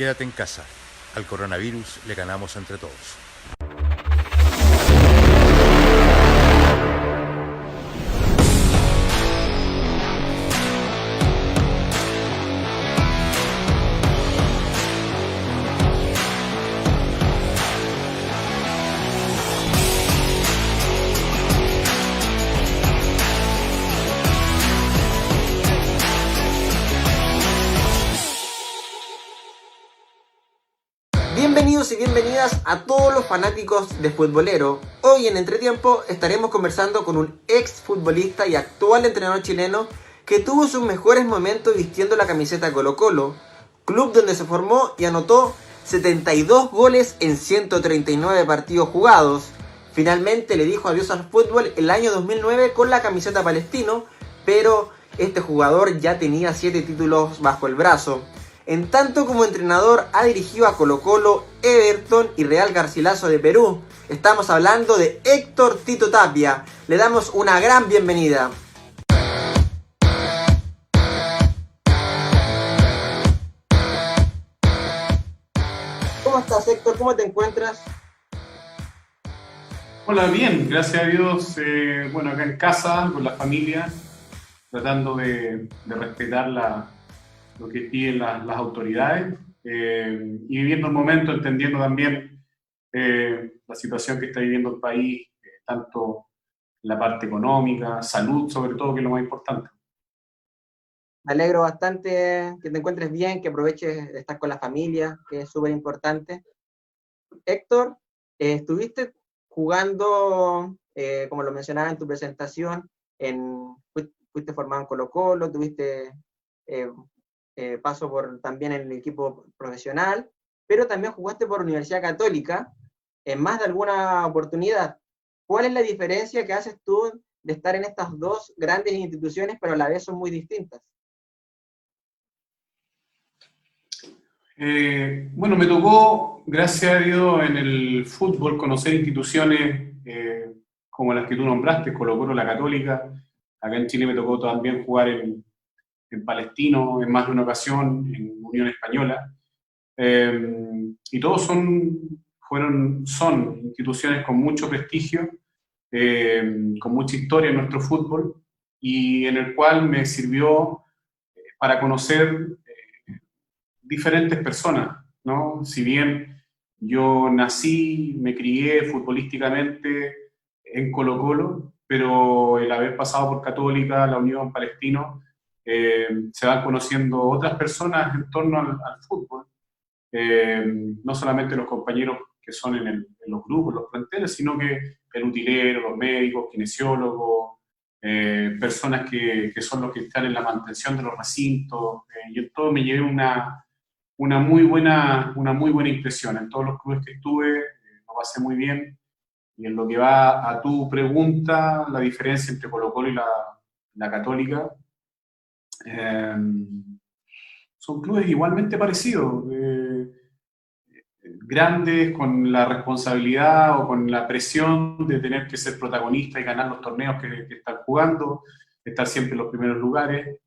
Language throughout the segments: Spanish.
Quédate en casa. Al coronavirus le ganamos entre todos. Bienvenidos y bienvenidas a todos los fanáticos de Futbolero. Hoy en Entretiempo estaremos conversando con un ex futbolista y actual entrenador chileno que tuvo sus mejores momentos vistiendo la camiseta Colo-Colo, club donde se formó y anotó 72 goles en 139 partidos jugados. Finalmente le dijo adiós al fútbol el año 2009 con la camiseta Palestino, pero este jugador ya tenía 7 títulos bajo el brazo. En tanto como entrenador ha dirigido a Colo-Colo, Everton y Real Garcilaso de Perú. Estamos hablando de Héctor Tito Tapia. Le damos una gran bienvenida. ¿Cómo estás, Héctor? ¿Cómo te encuentras? Hola, bien, gracias a Dios. Acá en casa, con la familia, tratando de respetar lo que piden las autoridades y viviendo el momento, entendiendo también la situación que está viviendo el país, tanto la parte económica, salud sobre todo, que es lo más importante. Me alegro bastante que te encuentres bien, que aproveches de estar con la familia, que es súper importante. Héctor, estuviste jugando, como lo mencionaba en tu presentación, fuiste formado en Colo-Colo, tuviste paso también en el equipo profesional, pero también jugaste por Universidad Católica en más de alguna oportunidad. ¿Cuál es la diferencia que haces tú de estar en estas dos grandes instituciones, pero a la vez son muy distintas? Me tocó, gracias a Dios, en el fútbol conocer instituciones como las que tú nombraste, Colo-Colo, la Católica. Acá en Chile me tocó también jugar en Palestino, en más de una ocasión, en Unión Española. Y todos son instituciones con mucho prestigio, con mucha historia en nuestro fútbol, y en el cual me sirvió para conocer diferentes personas, ¿no? Si bien yo nací, me crié futbolísticamente en Colo-Colo, pero el haber pasado por Católica, la Unión, Palestino, se van conociendo otras personas en torno al fútbol, no solamente los compañeros que son en los grupos, los planteles, sino que el utilero, los médicos, kinesiólogos, personas que son los que están en la mantención de los recintos, y en todo me llevé una muy buena impresión. En todos los clubes que estuve, lo pasé muy bien. Y en lo que va a tu pregunta, la diferencia entre Colo-Colo y la Católica, son clubes igualmente parecidos, grandes, con la responsabilidad o con la presión de tener que ser protagonista y ganar los torneos que están jugando, estar siempre en los primeros lugares.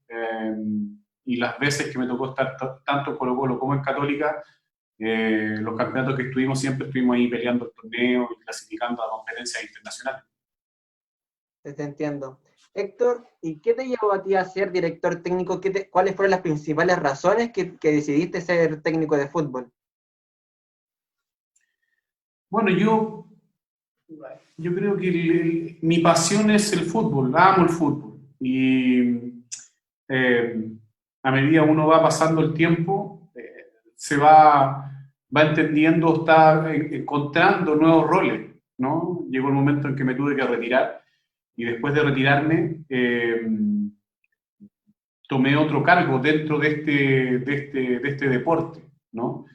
Y las veces que me tocó estar tanto en Colo-Colo como en Católica, los campeonatos que estuvimos, siempre estuvimos ahí peleando el torneo y clasificando a competencias internacionales. Te entiendo. Héctor, ¿y qué te llevó a ti a ser director técnico? ¿Cuáles fueron las principales razones que decidiste ser técnico de fútbol? Bueno, yo creo que mi pasión es el fútbol, amo el fútbol. Y a medida uno va pasando el tiempo, se va entendiendo, está encontrando nuevos roles, ¿no? Llegó el momento en que me tuve que retirar, y después de retirarme tomé otro cargo dentro de este deporte, ¿no?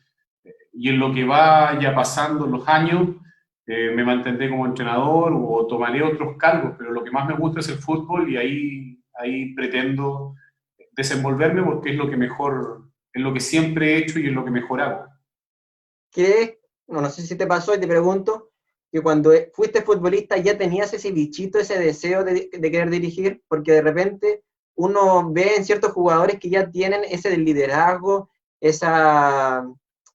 Y en lo que vaya pasando los años, me mantendré como entrenador o tomaré otros cargos, pero lo que más me gusta es el fútbol, y ahí pretendo desenvolverme, porque es lo que mejor, es lo que siempre he hecho y es lo que mejor hago. ¿Crees, no sé si te pasó y te pregunto, que cuando fuiste futbolista ya tenías ese bichito, ese deseo de querer dirigir? Porque de repente uno ve en ciertos jugadores que ya tienen ese liderazgo, esa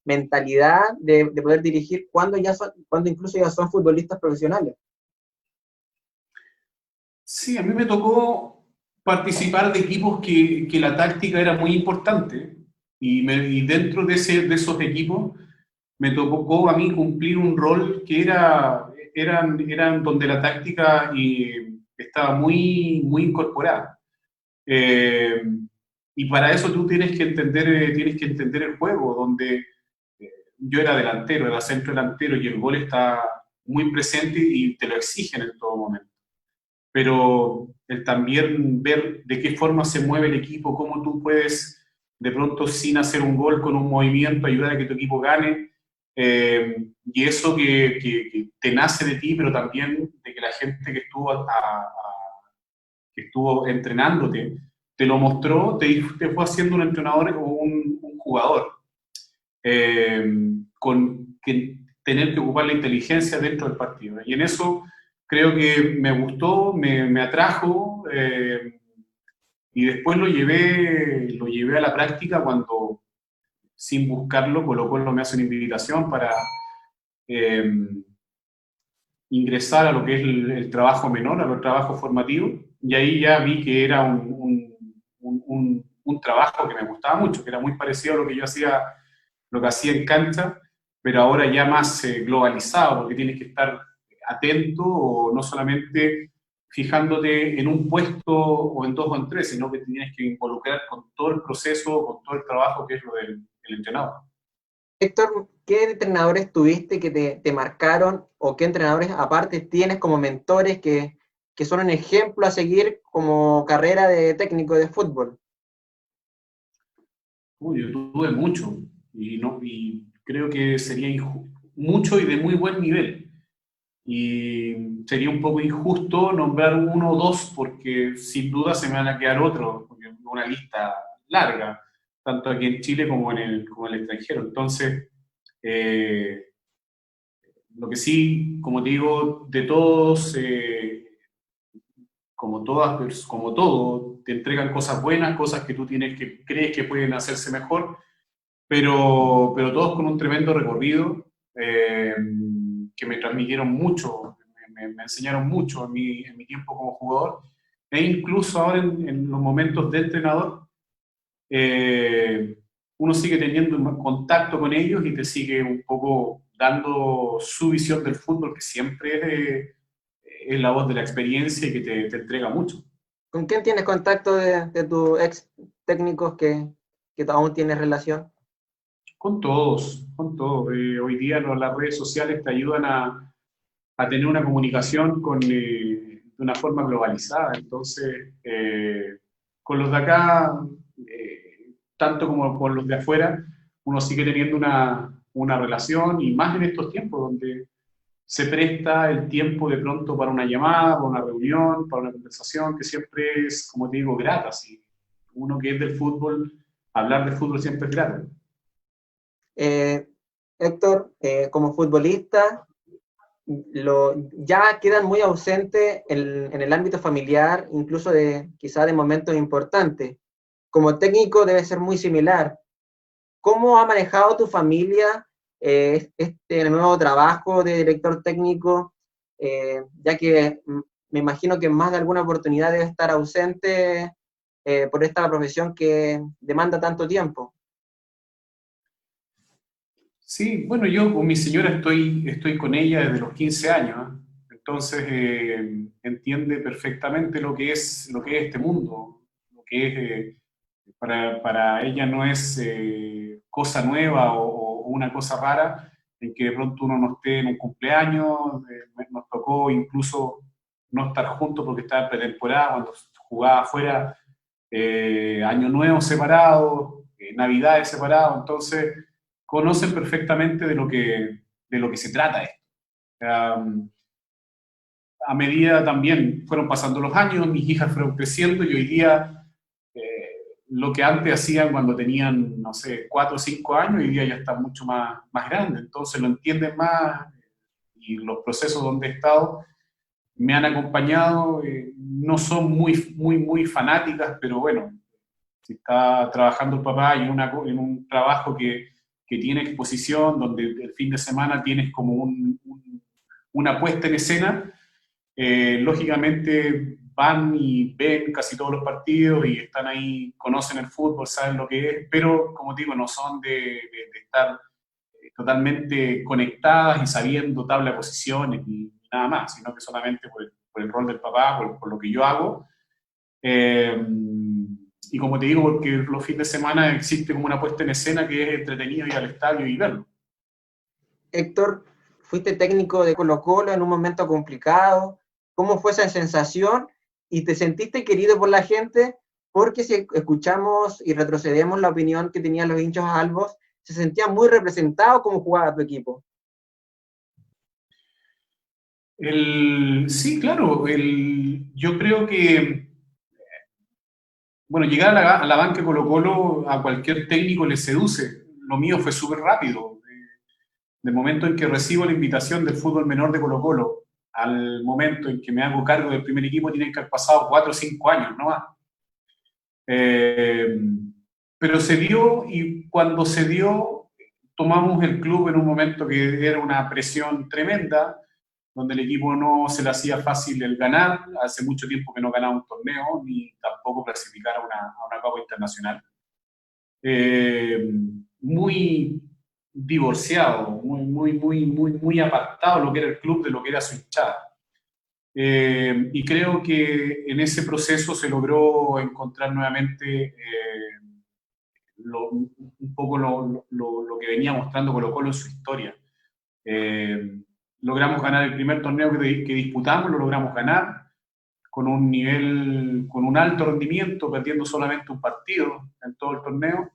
mentalidad de poder dirigir cuando incluso ya son futbolistas profesionales? Sí, a mí me tocó participar de equipos que la táctica era muy importante y dentro de esos equipos me tocó a mí cumplir un rol que eran donde la táctica estaba muy incorporada. Eh, y para eso tú tienes que entender el juego, donde yo era delantero, era centro delantero y el gol está muy presente y te lo exigen en todo momento. Pero el también ver de qué forma se mueve el equipo, cómo tú puedes de pronto sin hacer un gol con un movimiento ayudar a que tu equipo gane, y eso que te nace de ti, pero también de que la gente que estuvo entrenándote te lo mostró, te fue haciendo un entrenador o un jugador, eh, con que tener que ocupar la inteligencia dentro del partido. Y en eso creo que me gustó, me atrajo, y después lo llevé a la práctica cuando, sin buscarlo, Colo Colo me hace una invitación para eh, ingresar a lo que es el trabajo menor, a los trabajos formativos, y ahí ya vi que era un trabajo que me gustaba mucho, que era muy parecido a lo que hacía en cancha, pero ahora ya más globalizado, porque tienes que estar atento o no solamente fijándote en un puesto o en dos o en tres, sino que te tienes que involucrar con todo el proceso, con todo el trabajo que es lo del entrenador. Héctor, ¿qué entrenadores tuviste que te marcaron o qué entrenadores aparte tienes como mentores que son un ejemplo a seguir como carrera de técnico de fútbol? Uy, yo tuve mucho y creo que sería mucho y de muy buen nivel. Y sería un poco injusto nombrar uno o dos porque sin duda se me van a quedar otros, porque es una lista larga, tanto aquí en Chile como en el extranjero. Entonces, eh, lo que sí, como te digo, de todos, como todo, te entregan cosas buenas, cosas que tú crees que pueden hacerse mejor, pero todos con un tremendo recorrido, que me transmitieron mucho, me enseñaron mucho en mi tiempo como jugador, e incluso ahora en los momentos de entrenador, eh, uno sigue teniendo contacto con ellos y te sigue un poco dando su visión del fútbol, que siempre es la voz de la experiencia y que te entrega mucho. ¿Con quién tienes contacto de tus ex técnicos que aún tienes relación? Con todos, con todos. Hoy día las redes sociales te ayudan a tener una comunicación de una forma globalizada. Entonces, con los de acá, tanto como con los de afuera, uno sigue teniendo una relación y más en estos tiempos donde se presta el tiempo de pronto para una llamada, para una reunión, para una conversación que siempre es, como te digo, grata. ¿Sí? Uno que es del fútbol, hablar de fútbol siempre es grato. Eh, Héctor, como futbolista, ya quedan muy ausentes en el ámbito familiar, incluso quizá de momentos importantes. Como técnico debe ser muy similar. ¿Cómo ha manejado tu familia este nuevo trabajo de director técnico? Ya que me imagino que en más de alguna oportunidad debe estar ausente por esta profesión que demanda tanto tiempo. Sí, bueno, yo con mi señora estoy con ella desde los 15 años, ¿eh? Entonces entiende perfectamente lo que es este mundo, lo que es, para ella no es cosa nueva o una cosa rara en que de pronto uno no esté en un cumpleaños, nos tocó incluso no estar juntos porque estaba en pretemporada, cuando jugaba afuera, Año Nuevo separado, Navidades separado, entonces conocen perfectamente de lo que se trata esto. Um, a medida también fueron pasando los años, mis hijas fueron creciendo y hoy día lo que antes hacían cuando tenían, no sé, 4 o 5 años, hoy día ya están mucho más grandes, entonces lo entienden más y los procesos donde he estado me han acompañado, no son muy fanáticas, pero bueno, si está trabajando el papá en un trabajo que que tiene exposición, donde el fin de semana tienes como una puesta en escena, lógicamente van y ven casi todos los partidos y están ahí, conocen el fútbol, saben lo que es, pero como digo, no son de estar totalmente conectadas y sabiendo tabla de posiciones ni nada más, sino que solamente por el rol del papá, por lo que yo hago. Y como te digo, porque los fines de semana existe como una puesta en escena que es entretenido ir al estadio y verlo. Héctor, fuiste técnico de Colo-Colo en un momento complicado. ¿Cómo fue esa sensación? ¿Y te sentiste querido por la gente? Porque si escuchamos y retrocedemos la opinión que tenían los hinchas albos, se sentía muy representado cómo jugaba tu equipo. Sí, claro. Yo creo que, bueno, llegar a la banca de Colo-Colo a cualquier técnico le seduce. Lo mío fue súper rápido. Del momento en que recibo la invitación del fútbol menor de Colo-Colo al momento en que me hago cargo del primer equipo, tienen que haber pasado 4 o 5 años, no más. Pero se dio, y cuando se dio, tomamos el club en un momento que era una presión tremenda, donde el equipo no se le hacía fácil el ganar. Hace mucho tiempo que no ganaba un torneo, ni tampoco clasificar a una Copa Internacional. Muy divorciado, muy apartado lo que era el club de lo que era su hinchada. Y creo que en ese proceso se logró encontrar nuevamente un poco lo que venía mostrando Colo-Colo en su historia. Logramos ganar el primer torneo que disputamos, lo logramos ganar con un nivel, con un alto rendimiento, perdiendo solamente un partido en todo el torneo.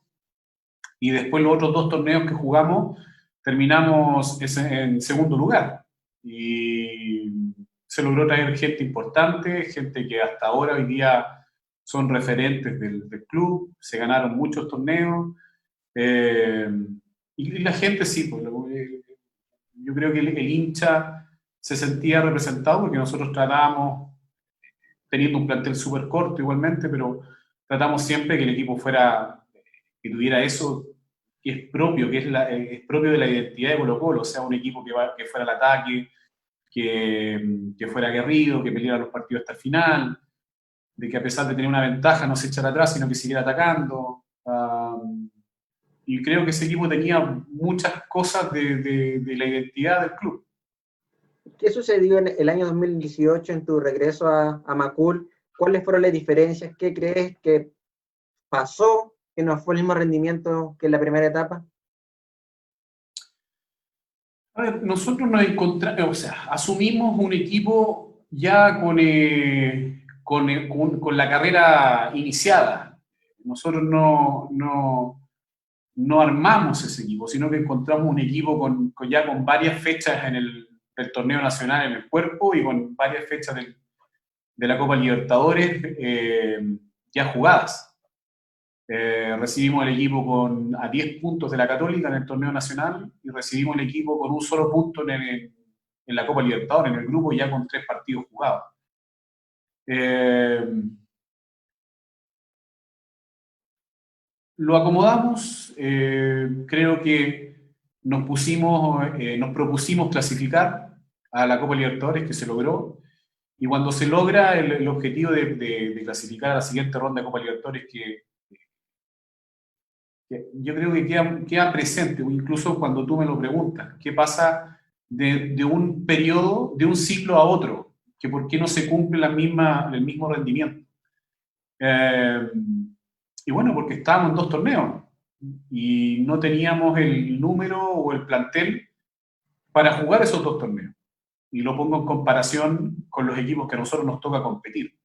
Y después los otros 2 torneos que jugamos terminamos en segundo lugar. Y se logró traer gente importante, gente que hasta ahora, hoy día, son referentes del club. Se ganaron muchos torneos. Y la gente sí, pues, yo creo que el hincha se sentía representado porque nosotros tratábamos, teniendo un plantel súper corto igualmente, pero tratamos siempre que el equipo que tuviera eso que es propio, es propio de la identidad de Colo-Colo, o sea, un equipo que fuera al ataque, que fuera aguerrido, que peleara los partidos hasta el final, de que a pesar de tener una ventaja no se echara atrás, sino que siguiera atacando. Y creo que ese equipo tenía muchas cosas de la identidad del club. ¿Qué sucedió en el año 2018 en tu regreso a Macul? ¿Cuáles fueron las diferencias? ¿Qué crees que pasó que no fue el mismo rendimiento que en la primera etapa? A ver, nosotros nos encontramos, o sea, asumimos un equipo ya con la carrera iniciada. Nosotros no armamos ese equipo, sino que encontramos un equipo ya con varias fechas del torneo nacional en el cuerpo y con varias fechas de la Copa Libertadores ya jugadas. Recibimos el equipo a 10 puntos de la Católica en el torneo nacional y recibimos el equipo con un solo punto en la Copa Libertadores, en el grupo, ya con 3 partidos jugados. Lo acomodamos, creo que nos propusimos clasificar a la Copa Libertadores, que se logró, y cuando se logra el objetivo de clasificar a la siguiente ronda de Copa Libertadores, que yo creo que queda presente, incluso cuando tú me lo preguntas, ¿qué pasa de un periodo, de un ciclo a otro? Que ¿por qué no se cumple el mismo rendimiento? Y bueno, porque estábamos en 2 torneos y no teníamos el número o el plantel para jugar esos 2 torneos. Y lo pongo en comparación con los equipos que a nosotros nos toca competir.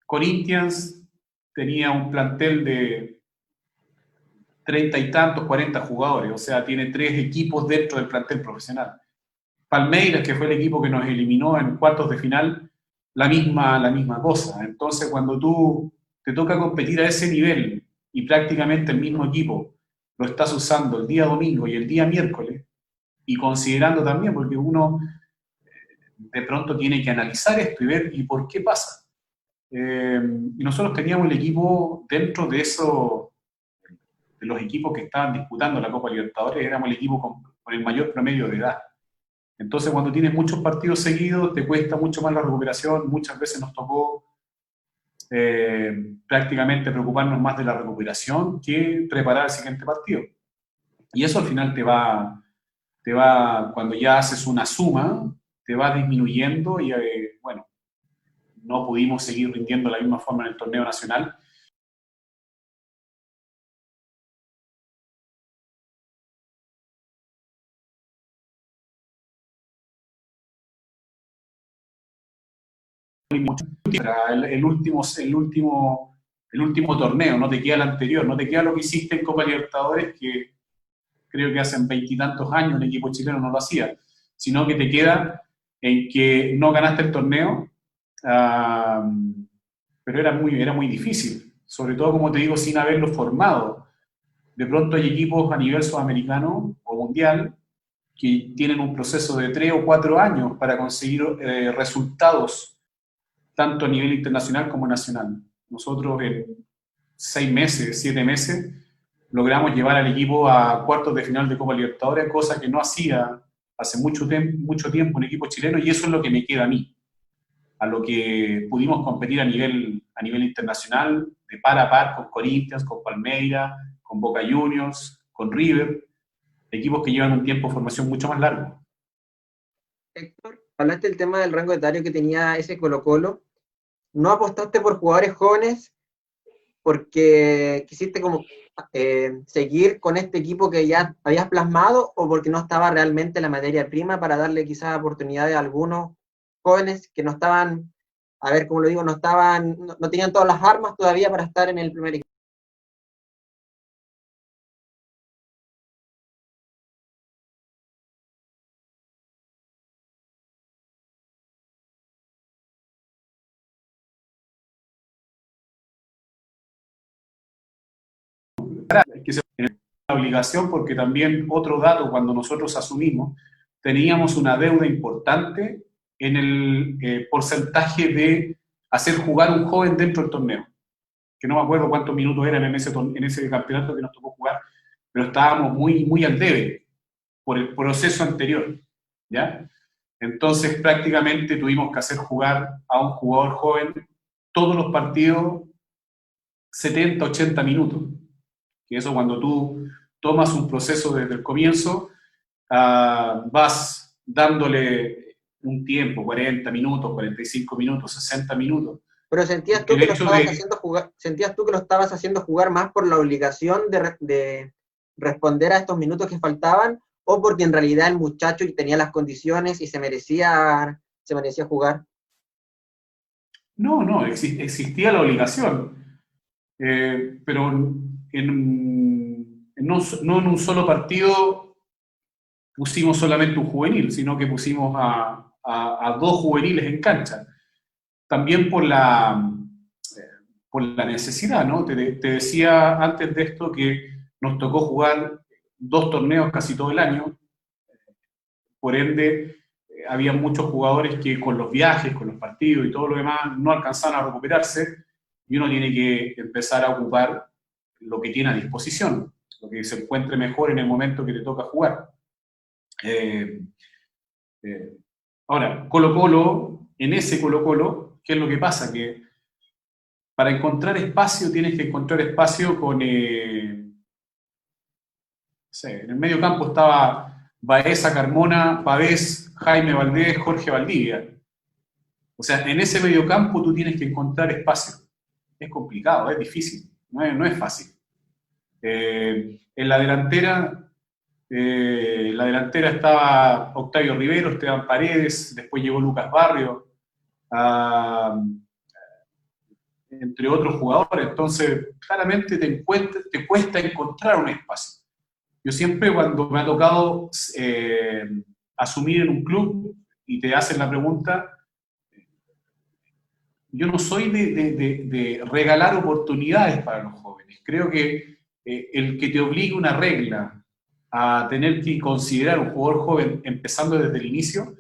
Corinthians tenía un plantel de 30 y tantos, 40 jugadores, o sea, tiene 3 equipos dentro del plantel profesional. Palmeiras, que fue el equipo que nos eliminó en cuartos de final, la misma cosa. Entonces, cuando tú te toca competir a ese nivel y prácticamente el mismo equipo lo estás usando el día domingo y el día miércoles, y considerando también, porque uno de pronto tiene que analizar esto y ver y por qué pasa. Y nosotros teníamos el equipo dentro de de los equipos que estaban disputando la Copa Libertadores, éramos el equipo con el mayor promedio de edad. Entonces, cuando tienes muchos partidos seguidos, te cuesta mucho más la recuperación. Muchas veces nos tocó prácticamente preocuparnos más de la recuperación que preparar el siguiente partido. Y eso al final cuando ya haces una suma, te va disminuyendo y, bueno, no pudimos seguir rindiendo de la misma forma en el torneo nacional. El último torneo, no te queda el anterior, no te queda lo que hiciste en Copa Libertadores, que creo que hace 20 y tantos años el equipo chileno no lo hacía, sino que te queda en que no ganaste el torneo, pero era muy difícil, sobre todo, como te digo, sin haberlo formado. De pronto hay equipos a nivel sudamericano o mundial que tienen un proceso de 3 o 4 años para conseguir resultados, tanto a nivel internacional como nacional. Nosotros en 6 meses, 7 meses, logramos llevar al equipo a cuartos de final de Copa Libertadores, cosa que no hacía hace mucho tiempo un equipo chileno, y eso es lo que me queda a mí, a lo que pudimos competir a nivel internacional, de par a par con Corinthians, con Palmeiras, con Boca Juniors, con River, equipos que llevan un tiempo de formación mucho más largo. Héctor, hablaste del tema del rango etario que tenía ese Colo-Colo. ¿No apostaste por jugadores jóvenes porque quisiste como seguir con este equipo que ya habías plasmado, o porque no estaba realmente la materia prima para darle quizás oportunidades a algunos jóvenes que no estaban, a ver cómo lo digo, no tenían todas las armas todavía para estar en el primer equipo? Que se la obligación, porque también otro dato, cuando nosotros asumimos, teníamos una deuda importante en el porcentaje de hacer jugar un joven dentro del torneo, que no me acuerdo cuántos minutos eran en ese campeonato que nos tocó jugar, pero estábamos muy al debe por el proceso anterior, ¿ya? Entonces prácticamente tuvimos que hacer jugar a un jugador joven todos los partidos 70, 80 minutos. Que eso, cuando tú tomas un proceso desde el comienzo, vas dándole un tiempo, 40 minutos, 45 minutos, 60 minutos. Pero ¿sentías tú que lo estabas haciendo jugar más por la obligación de responder a estos minutos que faltaban, o porque en realidad el muchacho tenía las condiciones y se merecía jugar? No, existía la obligación, pero no en un solo partido pusimos solamente un juvenil, sino que pusimos a 2 juveniles en cancha. También por la necesidad, ¿no? Te decía antes de esto que nos tocó jugar 2 torneos casi todo el año, por ende había muchos jugadores que con los viajes, con los partidos y todo lo demás no alcanzaban a recuperarse, y uno tiene que empezar a ocupar lo que tiene a disposición, lo que se encuentre mejor en el momento que te toca jugar. Ahora, Colo-Colo, en ese Colo-Colo, ¿qué es lo que pasa? Que para encontrar espacio tienes que encontrar espacio con... en el medio campo estaba Baeza, Carmona, Pavés, Jaime Valdés, Jorge Valdivia. O sea, en ese medio campo tú tienes que encontrar espacio. Es complicado, es difícil, no es fácil. En la delantera estaba Octavio Rivero, Esteban Paredes, después llegó Lucas Barrio, entre otros jugadores. Entonces, claramente te cuesta encontrar un espacio. Yo siempre, cuando me ha tocado asumir en un club y te hacen la pregunta, yo no soy de regalar oportunidades para los jóvenes. Creo que el que te obligue una regla a tener que considerar un jugador joven empezando desde el inicio,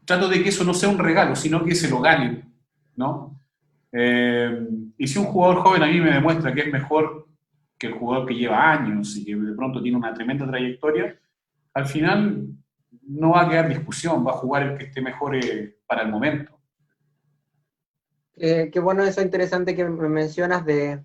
trato de que eso no sea un regalo, sino que se lo ganen, ¿no? Y si un jugador joven a mí me demuestra que es mejor que el jugador que lleva años y que de pronto tiene una tremenda trayectoria, al final no va a quedar discusión, va a jugar el que esté mejor para el momento. Qué bueno eso interesante que me mencionas de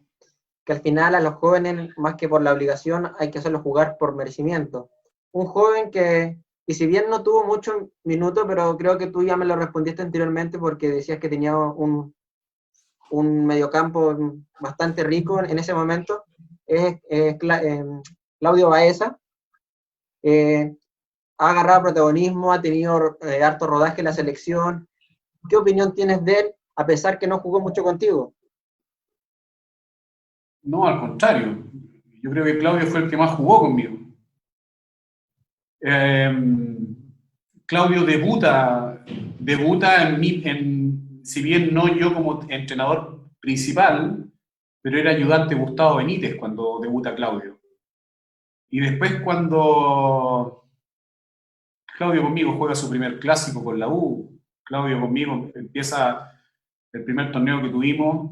que al final a los jóvenes, más que por la obligación, hay que hacerlos jugar por merecimiento. Un joven que, y si bien no tuvo muchos minutos, pero creo que tú ya me lo respondiste anteriormente porque decías que tenía un mediocampo bastante rico en ese momento, es Claudio Baeza. Ha agarrado protagonismo, ha tenido harto rodaje en la selección. ¿Qué opinión tienes de él, a pesar que no jugó mucho contigo? No, al contrario. Yo creo que Claudio fue el que más jugó conmigo. Eh, Claudio debuta si bien no yo como entrenador principal, pero era ayudante Gustavo Benítez cuando debuta Claudio. Y después cuando Claudio conmigo juega su primer clásico con la U, Claudio conmigo empieza el primer torneo que tuvimos,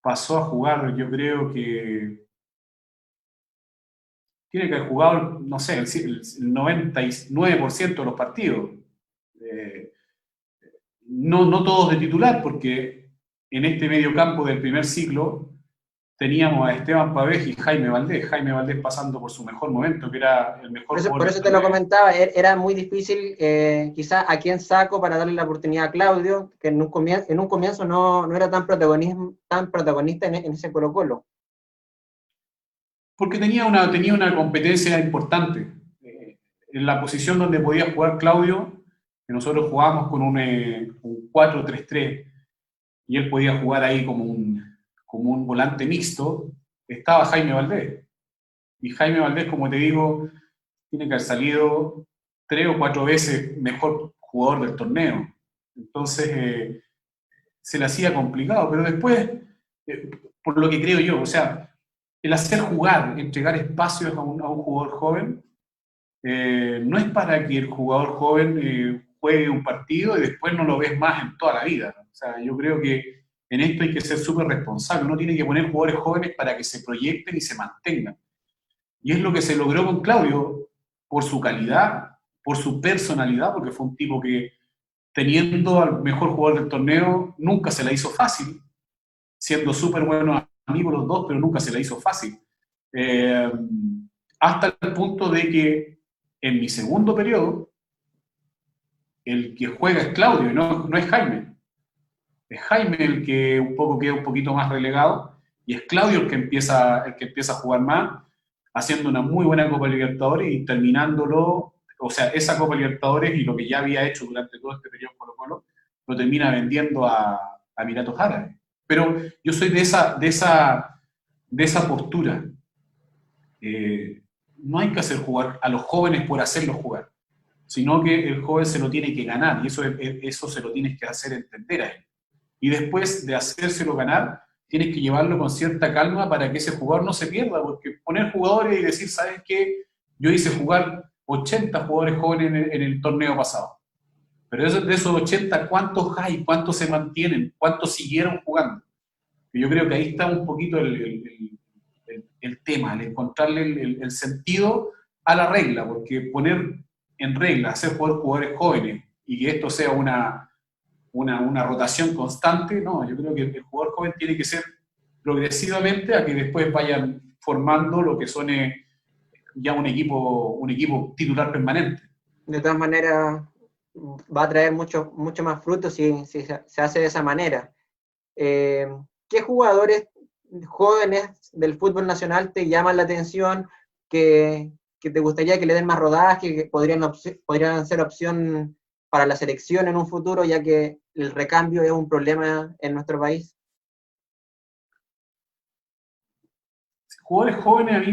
pasó a jugar, yo creo que tiene que haber jugado, no sé, el 99% de los partidos. Eh, no todos de titular, porque en este medio campo del primer ciclo teníamos a Esteban Pavés y Jaime Valdés pasando por su mejor momento, que era el mejor jugador. Por eso te lo comentaba, era muy difícil quizás a quién saco para darle la oportunidad a Claudio, que en un comienzo no era tan protagonista en ese Colo-Colo. Porque tenía una competencia importante. En la posición donde podía jugar Claudio, que nosotros jugábamos con un 4-3-3, y él podía jugar ahí como un volante mixto, estaba Jaime Valdés. Y Jaime Valdés, como te digo, tiene que haber salido 3 o 4 veces mejor jugador del torneo. Entonces, se le hacía complicado, pero después, por lo que creo yo, o sea, el hacer jugar, entregar espacios a un jugador joven, no es para que el jugador joven juegue un partido y después no lo ves más en toda la vida. O sea, yo creo que en esto hay que ser súper responsable. Uno tiene que poner jugadores jóvenes para que se proyecten y se mantengan. Y es lo que se logró con Claudio, por su calidad, por su personalidad, porque fue un tipo que, teniendo al mejor jugador del torneo, nunca se la hizo fácil, siendo súper buenos amigos los dos, pero nunca se la hizo fácil. Hasta el punto de que en mi segundo periodo, el que juega es Claudio, y no es Jaime. Es Jaime el que queda un poquito más relegado, y es Claudio el que empieza a jugar más, haciendo una muy buena Copa Libertadores y terminándolo, o sea, esa Copa Libertadores y lo que ya había hecho durante todo este periodo Colo-Colo, lo termina vendiendo a Emiratos Árabes. Pero yo soy de esa postura. No hay que hacer jugar a los jóvenes por hacerlos jugar, sino que el joven se lo tiene que ganar, y eso se lo tienes que hacer entender a él. Y después de hacérselo ganar, tienes que llevarlo con cierta calma para que ese jugador no se pierda, porque poner jugadores y decir, ¿sabes qué? Yo hice jugar 80 jugadores jóvenes en el torneo pasado, pero de esos 80, ¿cuántos hay? ¿Cuántos se mantienen? ¿Cuántos siguieron jugando? Y yo creo que ahí está un poquito el tema, el encontrarle el sentido a la regla, porque poner en regla, hacer jugadores jóvenes y que esto sea una rotación constante, no, yo creo que el jugador joven tiene que ser progresivamente a que después vayan formando lo que son ya un equipo titular permanente. De todas maneras, va a traer mucho más frutos si se hace de esa manera. ¿Qué jugadores jóvenes del fútbol nacional te llaman la atención, que te gustaría que le den más rodaje, que podrían ser opción para la selección en un futuro, ya que el recambio es un problema en nuestro país? Jugadores jóvenes a mí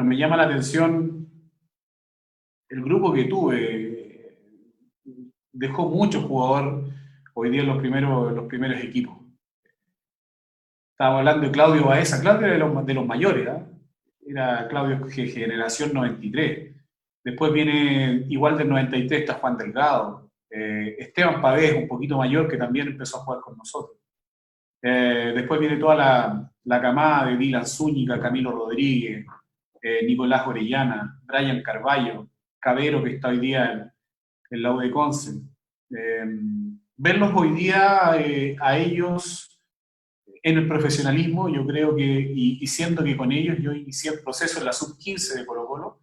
me llama la atención el grupo que tuve. Dejó mucho jugador hoy día en los primeros equipos. Estábamos hablando de Claudio Baeza. Claudio era de los mayores, ¿eh? Era Claudio generación 93. Después viene, igual del 93, está Juan Delgado. Esteban Pavés, un poquito mayor, que también empezó a jugar con nosotros. Después viene toda la camada de Dylan Zúñiga, Camilo Rodríguez, Nicolás Orellana, Brian Carballo, Cabero, que está hoy día en la U de Conce. Verlos hoy día a ellos en el profesionalismo, yo creo que, y siendo que con ellos yo inicié el proceso en la sub-15 de Colo-Colo,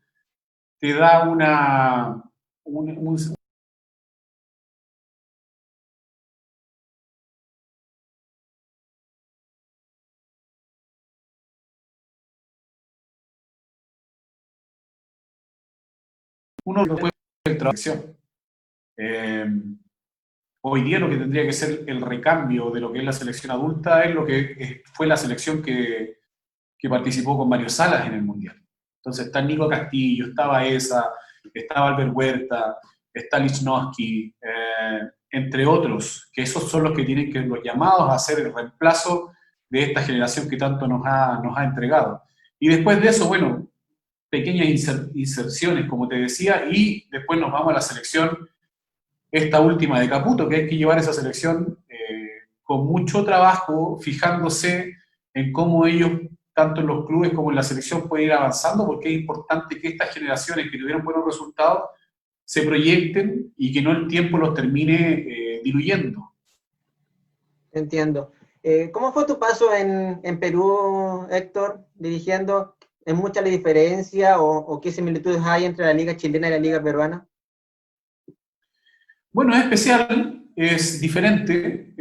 te da uno después de traducción. Hoy día lo que tendría que ser el recambio de lo que es la selección adulta es lo que fue la selección que participó con Mario Salas en el Mundial. Entonces está Nico Castillo, estaba Esa, estaba Albert Huerta, está Lichnowsky, entre otros, que esos son los que tienen que los llamados a hacer el reemplazo de esta generación que tanto nos ha entregado. Y después de eso, bueno, pequeñas inserciones, como te decía, y después nos vamos a la selección, esta última de Caputo, que hay que llevar esa selección con mucho trabajo, fijándose en cómo ellos, tanto en los clubes como en la selección, pueden ir avanzando, porque es importante que estas generaciones que tuvieron buenos resultados se proyecten y que no el tiempo los termine diluyendo. Entiendo. ¿Cómo fue tu paso en Perú, Héctor, dirigiendo? ¿Es mucha la diferencia o qué similitudes hay entre la liga chilena y la liga peruana? Bueno, es especial, es diferente.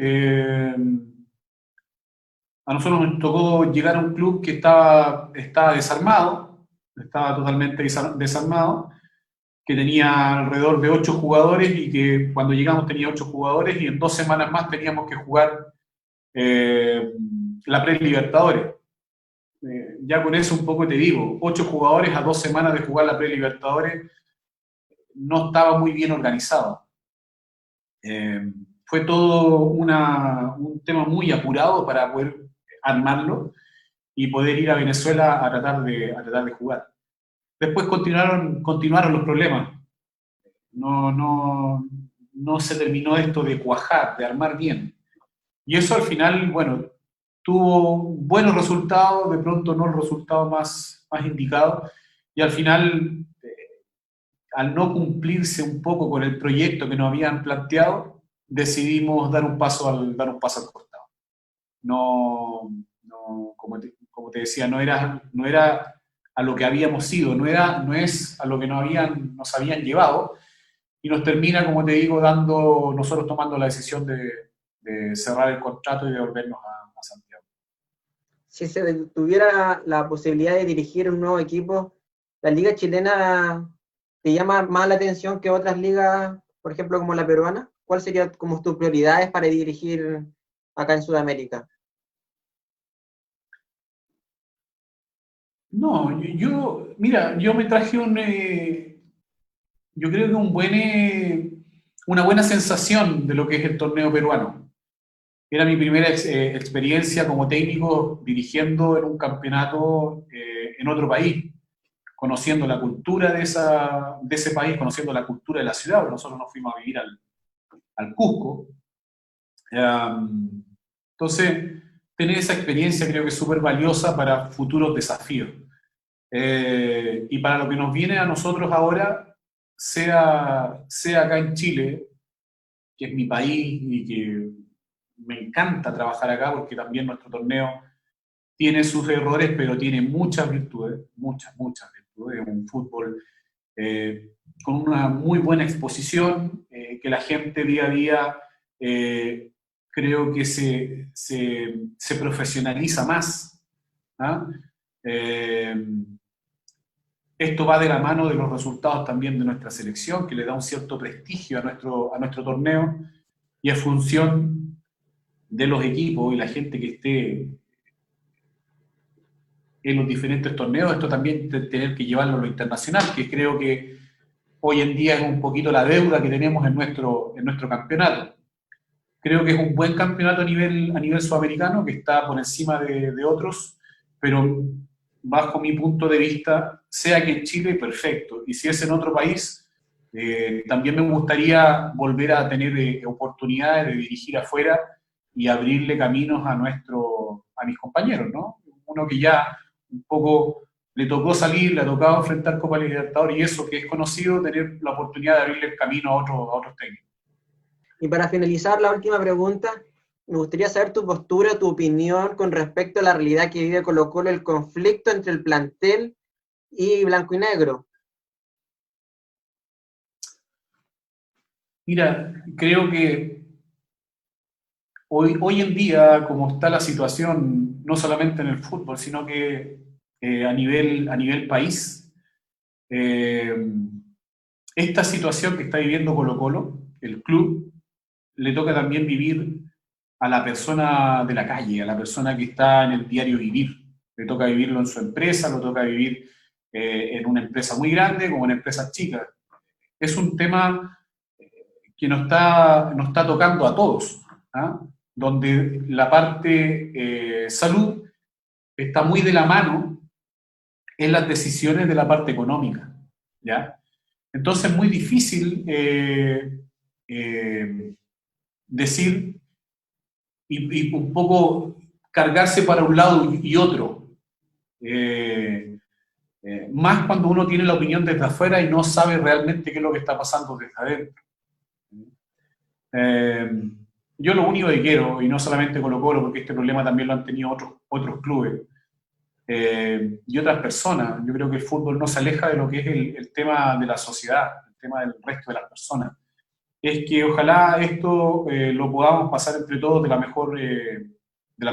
A nosotros nos tocó llegar a un club que estaba desarmado, estaba totalmente desarmado, que tenía alrededor de 8 jugadores y que cuando llegamos tenía 8 jugadores y en 2 semanas más teníamos que jugar la Pre-Libertadores. Ya con eso un poco te digo, 8 jugadores a 2 semanas de jugar la Pre-Libertadores no estaba muy bien organizado. Fue todo un tema muy apurado para poder armarlo y poder ir a Venezuela a tratar de jugar. Después continuaron los problemas. No se terminó esto de cuajar, de armar bien. Y eso al final, bueno, tuvo buenos resultados, de pronto no el resultado más indicado, y al final, al no cumplirse un poco con el proyecto que nos habían planteado, decidimos dar un paso al costado. Como te decía, no era a lo que habíamos sido, no es a lo que nos habían llevado, y nos termina, como te digo, nosotros tomando la decisión de cerrar el contrato y de volvernos a Santiago. Si se tuviera la posibilidad de dirigir un nuevo equipo, ¿la liga chilena te llama más la atención que otras ligas, por ejemplo, como la peruana? ¿Cuál sería como tus prioridades para dirigir acá en Sudamérica? No, mira, yo me traje yo creo que una buena sensación de lo que es el torneo peruano. Era mi primera experiencia como técnico dirigiendo en un campeonato en otro país, conociendo la cultura de ese país, conociendo la cultura de la ciudad, porque nosotros nos fuimos a vivir al Cusco. Entonces, tener esa experiencia creo que es súper valiosa para futuros desafíos. Y para lo que nos viene a nosotros ahora, sea acá en Chile, que es mi país y que me encanta trabajar acá porque también nuestro torneo tiene sus errores, pero tiene muchas virtudes, muchas virtudes. Es un fútbol con una muy buena exposición, que la gente día a día creo que se profesionaliza más. ¿Ah? Esto va de la mano de los resultados también de nuestra selección, que le da un cierto prestigio a nuestro torneo, y es función de los equipos y la gente que esté en los diferentes torneos, esto también tener que llevarlo a lo internacional, que creo que hoy en día es un poquito la deuda que tenemos en nuestro campeonato. Creo que es un buen campeonato a nivel sudamericano, que está por encima de otros, pero bajo mi punto de vista, sea aquí en Chile, perfecto. Y si es en otro país, también me gustaría volver a tener oportunidades de dirigir afuera y abrirle caminos a mis compañeros, ¿no? Uno que ya un poco le tocó salir, le ha tocado enfrentar Copa Libertadores y eso que es conocido, tener la oportunidad de abrirle el camino a otros técnicos. Y para finalizar, la última pregunta, me gustaría saber tu postura, tu opinión con respecto a la realidad que vive Colo-Colo, el conflicto entre el plantel y blanco y negro. Mira, creo que hoy en día, como está la situación, no solamente en el fútbol, sino que a nivel país, eh, esta situación que está viviendo Colo-Colo, el club, le toca también vivir a la persona de la calle, a la persona que está en el diario vivir. Le toca vivirlo en su empresa, lo toca vivir en una empresa muy grande como en empresas chicas. Es un tema que nos está tocando a todos, ¿ah? Donde la parte salud está muy de la mano en las decisiones de la parte económica, ¿ya? Entonces es muy difícil decir y un poco cargarse para un lado y otro. Más cuando uno tiene la opinión desde afuera y no sabe realmente qué es lo que está pasando desde adentro. Yo lo único que quiero, y no solamente Colo-Colo, porque este problema también lo han tenido otros clubes y otras personas, yo creo que el fútbol no se aleja de lo que es el tema de la sociedad, el tema del resto de las personas. Es que ojalá esto lo podamos pasar entre todos de la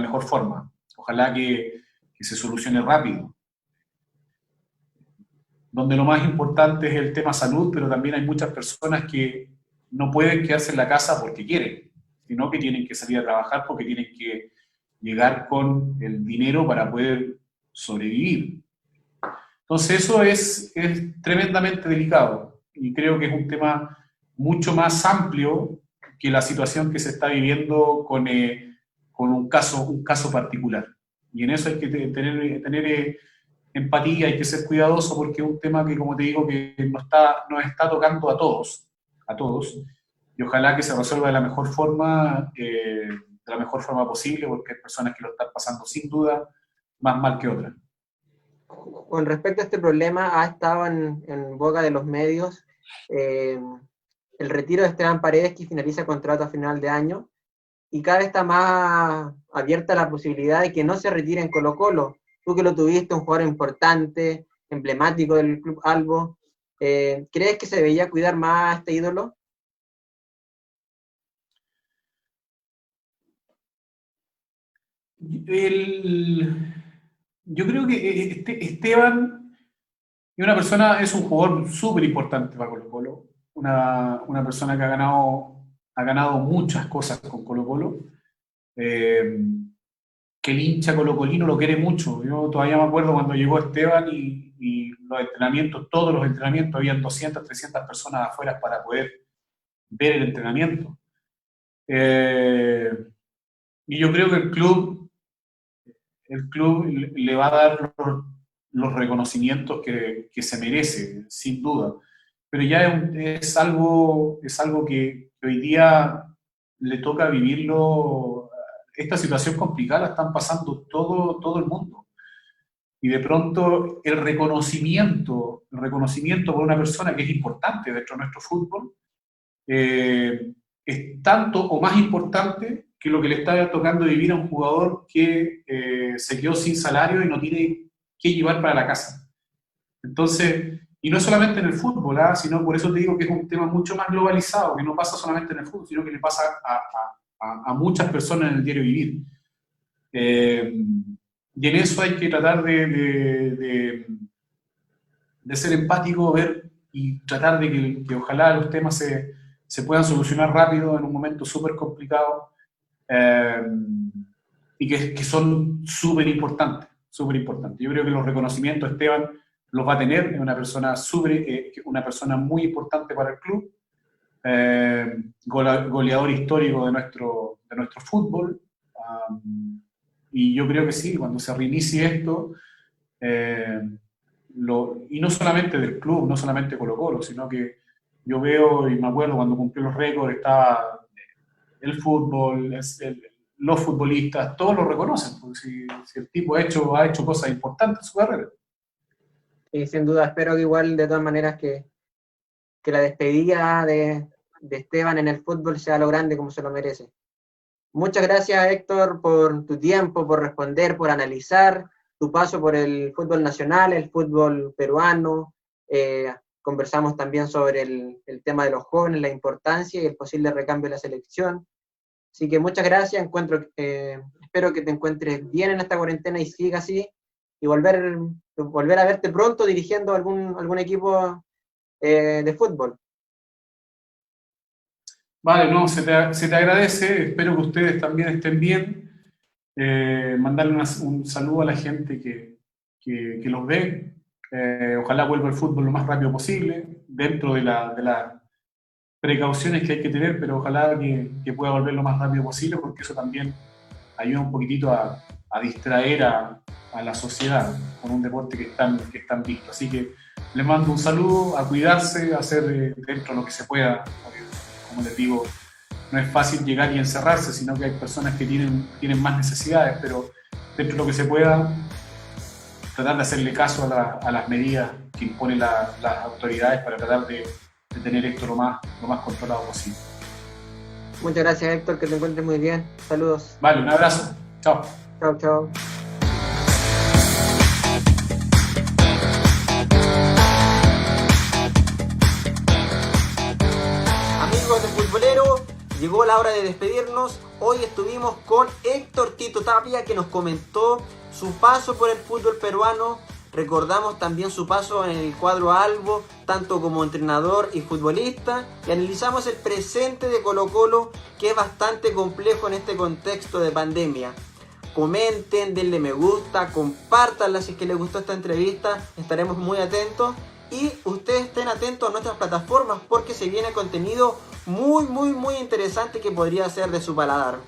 mejor forma. Ojalá que se solucione rápido. Donde lo más importante es el tema salud, pero también hay muchas personas que no pueden quedarse en la casa porque quieren, sino que tienen que salir a trabajar porque tienen que llegar con el dinero para poder sobrevivir. Entonces eso es tremendamente delicado y creo que es un tema mucho más amplio que la situación que se está viviendo con un caso particular. Y en eso hay que tener empatía, hay que ser cuidadoso porque es un tema que, como te digo, que nos está tocando a todos, y ojalá que se resuelva de la mejor forma posible, porque hay personas que lo están pasando sin duda más mal que otras. Con respecto a este problema, ha estado en boca de los medios el retiro de Esteban Paredes, que finaliza contrato a final de año, y cada vez está más abierta la posibilidad de que no se retire en Colo-Colo. Tú que lo tuviste, un jugador importante, emblemático del Club Albo, ¿crees que se debería cuidar más a este ídolo? Yo creo que Esteban es un jugador súper importante para Colo-Colo, una persona que ha ganado muchas cosas con Colo-Colo, que el hincha colocolino lo quiere mucho. Yo todavía me acuerdo cuando llegó Esteban y los entrenamientos, todos los entrenamientos, habían 200, 300 personas afuera para poder ver el entrenamiento. Y yo creo que el club le va a dar los reconocimientos que se merece, sin duda. Pero ya es algo que hoy día le toca vivirlo. Esta situación complicada la están pasando todo el mundo. Y de pronto el reconocimiento por una persona que es importante dentro de nuestro fútbol, es tanto o más importante que lo que le está tocando vivir a un jugador que se quedó sin salario y no tiene que llevar para la casa. Entonces, y no solamente en el fútbol, sino por eso te digo que es un tema mucho más globalizado, que no pasa solamente en el fútbol, sino que le pasa a muchas personas en el diario vivir. Y en eso hay que tratar de ser empático, ver y tratar de que ojalá los temas se puedan solucionar rápido en un momento súper complicado, y que son súper importantes, súper importantes. Yo creo que los reconocimientos Esteban los va a tener, es una persona una persona muy importante para el club, goleador histórico de nuestro fútbol, y yo creo que sí, cuando se reinicie esto, y no solamente del club, no solamente Colo-Colo, sino que yo veo y me acuerdo cuando cumplió los récords, estaba el fútbol, los futbolistas, todos lo reconocen, porque si el tipo ha hecho cosas importantes en su carrera. Y sin duda espero que igual, de todas maneras, que la despedida de Esteban en el fútbol sea lo grande como se lo merece. Muchas gracias, Héctor, por tu tiempo, por responder, por analizar tu paso por el fútbol nacional, el fútbol peruano. Conversamos también sobre el tema de los jóvenes, la importancia y el posible recambio de la selección. Así que muchas gracias, espero que te encuentres bien en esta cuarentena y siga así, y volver a verte pronto dirigiendo algún equipo de fútbol. Vale, no, se te agradece, espero que ustedes también estén bien. Mandarle un saludo a la gente que los ve. Ojalá vuelva el fútbol lo más rápido posible, dentro de las precauciones que hay que tener, pero ojalá que pueda volver lo más rápido posible, porque eso también ayuda un poquitito a distraer a la sociedad con un deporte que es tan visto. Así que les mando un saludo, a cuidarse, a hacer dentro lo que se pueda. Como les digo, no es fácil llegar y encerrarse, sino que hay personas que tienen más necesidades, pero dentro de lo que se pueda, tratar de hacerle caso a las medidas que imponen las autoridades para tratar de tener esto lo más controlado posible. Muchas gracias, Héctor, que te encuentres muy bien. Saludos. Vale, un abrazo. Chao. Chao, chao. Amigos de Futbolero, llegó la hora de despedirnos. Hoy estuvimos con Héctor Tito Tapia, que nos comentó su paso por el fútbol peruano. Recordamos también su paso en el cuadro albo, tanto como entrenador y futbolista, y analizamos el presente de Colo-Colo, que es bastante complejo en este contexto de pandemia. Comenten, denle me gusta, compártanla si es que les gustó esta entrevista, estaremos muy atentos, y ustedes estén atentos a nuestras plataformas porque se viene contenido muy interesante que podría ser de su paladar.